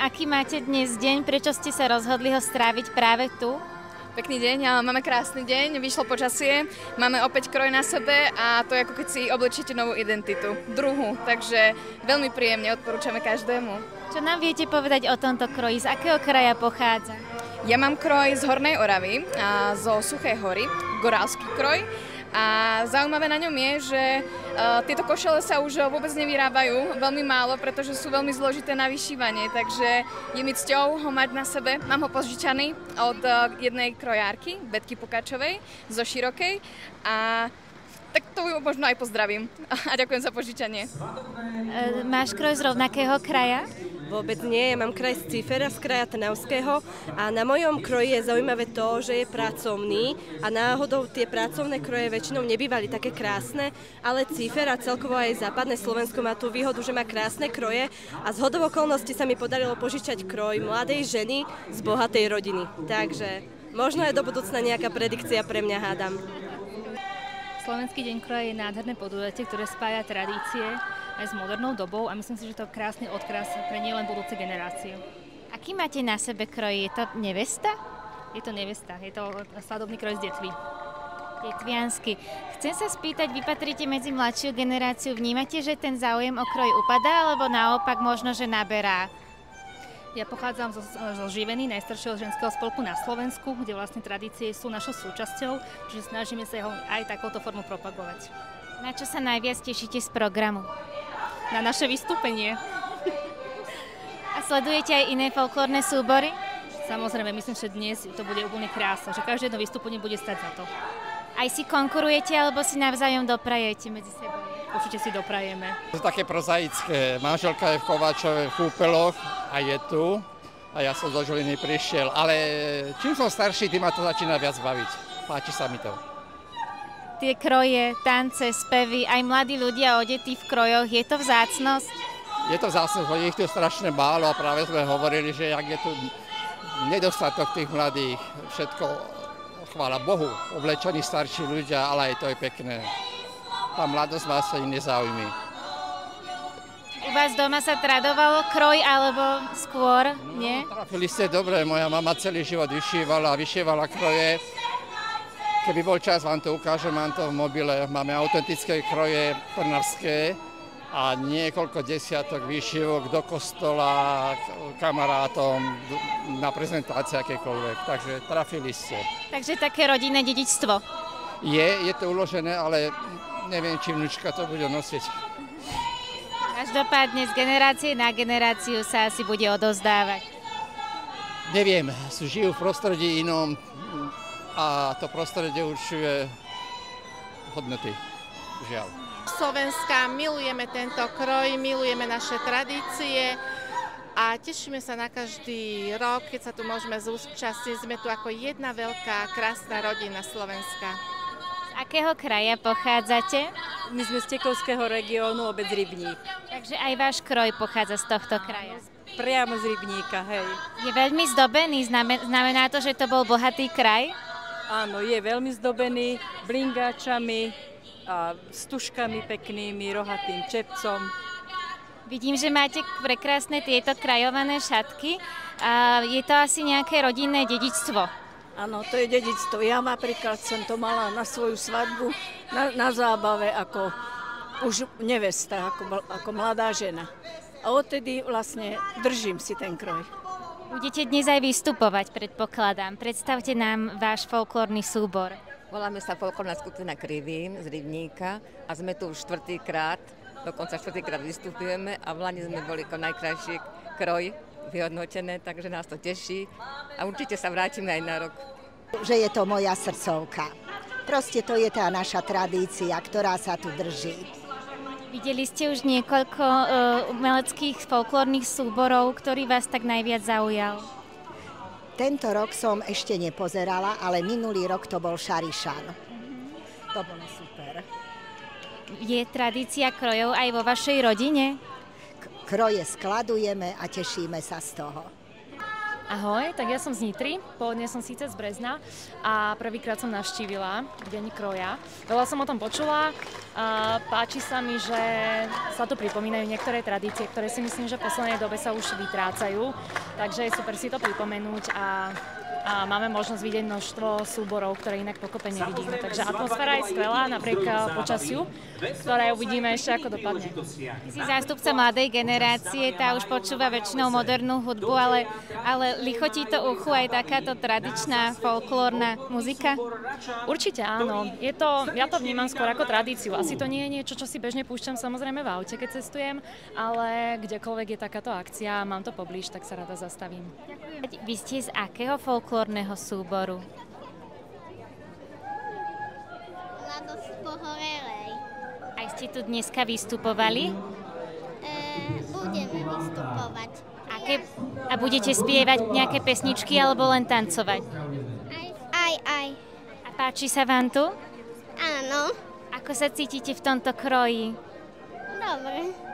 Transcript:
aký máte dnes deň? Prečo ste sa rozhodli ho stráviť práve tu? Pekný deň, máme krásny deň, vyšlo počasie, máme opäť kroj na sebe a to je ako keď si oblečíte novú identitu, druhú, takže veľmi príjemne odporúčame každému. Čo nám viete povedať o tomto kroji? Z akého kraja pochádza? Ja mám kroj z Hornej Oravy, zo Suchej hory, gorálsky kroj. A zaujímavé na ňom je, že tieto košele sa už vôbec nevyrábajú, veľmi málo, pretože sú veľmi zložité na vyšívanie, takže je mi cťou ho mať na sebe. Mám ho požičaný od jednej krojárky, Betky Pukačovej, zo Širokej, a tak to možno aj pozdravím a ďakujem za požičanie. Máš kroj z rovnakého kraja? Vôbec nie, ja mám kraj z Cífera, z kraja Trnavského a na mojom kroji je zaujímavé to, že je pracovný a náhodou tie pracovné kroje väčšinou nebývali také krásne, ale Cífer a celkovo aj západné Slovensko má tú výhodu, že má krásne kroje a z hodou okolností sa mi podarilo požičať kroj mladej ženy z bohatej rodiny. Takže možno je do budúcna nejaká predikcia pre mňa, hádam. Slovenský deň kroja je nádherné podujatie, ktoré spája tradície aj s modernou dobou a myslím si, že to je krásny odkaz pre nielen budúce generácie. Aký máte na sebe kroj? Je to nevesta? Je to nevesta, je to svadobný kroj z Detvy. Detviansky. Chcem sa spýtať, vy patríte medzi mladšiu generáciu, vnímate, že ten záujem o kroj upadá, alebo naopak možno, že naberá? Ja pochádzam zo Živeny, najstaršieho ženského spolku na Slovensku, kde vlastne tradície sú našou súčasťou, čiže snažíme sa ho aj takouto formou propagovať. Na čo sa najviac tešíte z programu? Na naše vystúpenie. A sledujete aj iné folklórne súbory? Samozrejme, myslím, že dnes to bude úplne krásne, že každé jedno vystúpenie bude stať za to. Aj si konkurujete, alebo si navzájom doprajete medzi sebou? Určite si doprajeme. To je také prozaické. Manželka je v Kováčove v Kúpeloch a je tu. A ja som zo Žiliny prišiel. Ale čím som starší, tým ma to začína viac baviť. Páči sa mi to. Tie kroje, tance, spevy, aj mladí ľudia odetí v krojoch, je to vzácnosť? Je to vzácnosť, bo ich tu strašne málo a práve sme hovorili, že jak je tu nedostatok tých mladých, všetko, chvála Bohu, oblečení starší ľudia, ale aj to je pekné. Tá mladosť má sa iné záujmy. U vás doma sa tradovalo kroj alebo skôr, nie? Trafili ste dobre, moja mama celý život vyšívala kroje. Keby bol čas, vám to ukážem, mám to v mobile. Máme autentické kroje trnavské a niekoľko desiatok výšivok do kostola, kamarátom, na prezentácie akékoľvek. Takže trafili ste. Takže také rodinné dedičstvo. Je to uložené, ale neviem, či vnúčka to bude nosiť. Každopádne z generácie na generáciu sa asi bude odovzdávať. Neviem, žijú v prostredí inom a to prostredie určuje hodnoty, žiaľ. Slovenska, milujeme tento kroj, milujeme naše tradície a tešíme sa na každý rok, keď sa tu môžeme zúčastniť. Sme tu ako jedna veľká, krásna rodina Slovenska. Z akého kraja pochádzate? My sme z Tekovského regiónu, obec Rybník. Takže aj váš kroj pochádza z tohto kraja. Priamo z Rybníka, hej. Je veľmi zdobený, znamená to, že to bol bohatý kraj? Áno, je veľmi zdobený blingáčami a stužkami peknými, rohatým čepcom. Vidím, že máte prekrásne tieto krajované šatky. Je to asi nejaké rodinné dedičstvo? Áno, to je dedičstvo. Ja napríklad som to mala na svoju svadbu, na zábave ako už nevesta, ako mladá žena. A odtedy vlastne držím si ten kroj. Budete dnes aj vystupovať, predpokladám. Predstavte nám váš folklórny súbor. Voláme sa folklórna skupina Krivín z Rybníka a sme tu už štvrtýkrát, dokonca štvrtýkrát vystupujeme a v Lani sme boli ako najkrajší kroj vyhodnotené, takže nás to teší a určite sa vrátime aj na rok. Že je to moja srdcovka. Proste to je tá naša tradícia, ktorá sa tu drží. Videli ste už niekoľko umeleckých folklórnych súborov, ktorý vás tak najviac zaujal? Tento rok som ešte nepozerala, ale minulý rok to bol Šarišan. To bolo super. Je tradícia krojov aj vo vašej rodine? Kroje skladujeme a tešíme sa z toho. Ahoj, tak ja som z Nitry, pôvodne som síce z Brezna a prvýkrát som navštívila Deň kroja. Veľa som o tom počula a páči sa mi, že sa tu pripomínajú niektoré tradície, ktoré si myslím, že v poslednej dobe sa už vytrácajú, takže je super si to pripomenúť a máme možnosť vidieť množstvo súborov, ktoré inak pokope nevidíme. Takže atmosféra je skvelá napriek počasiu, ktoré uvidíme ešte ako dopadne. Ty si zástupca mladej generácie, tá už počúva väčšinou modernú hudbu, ale lichotí to uchu aj takáto tradičná folklórna muzika? Určite áno. Ja to vnímam skôr ako tradíciu. Asi to nie je niečo, čo si bežne púšťam samozrejme v aute, keď cestujem, ale kdekoľvek je takáto akcia a mám to poblíž, tak sa rada zastavím. Ďakujem. Vy ste z akého folklórneho súboru? Mladosť pohorelej. Aj ste tu dneska vystupovali? Budeme vystupovať. A budete spievať nejaké pesničky alebo len tancovať? Aj. A páči sa vám tu? Áno. Ako sa cítite v tomto kroji? Dobre.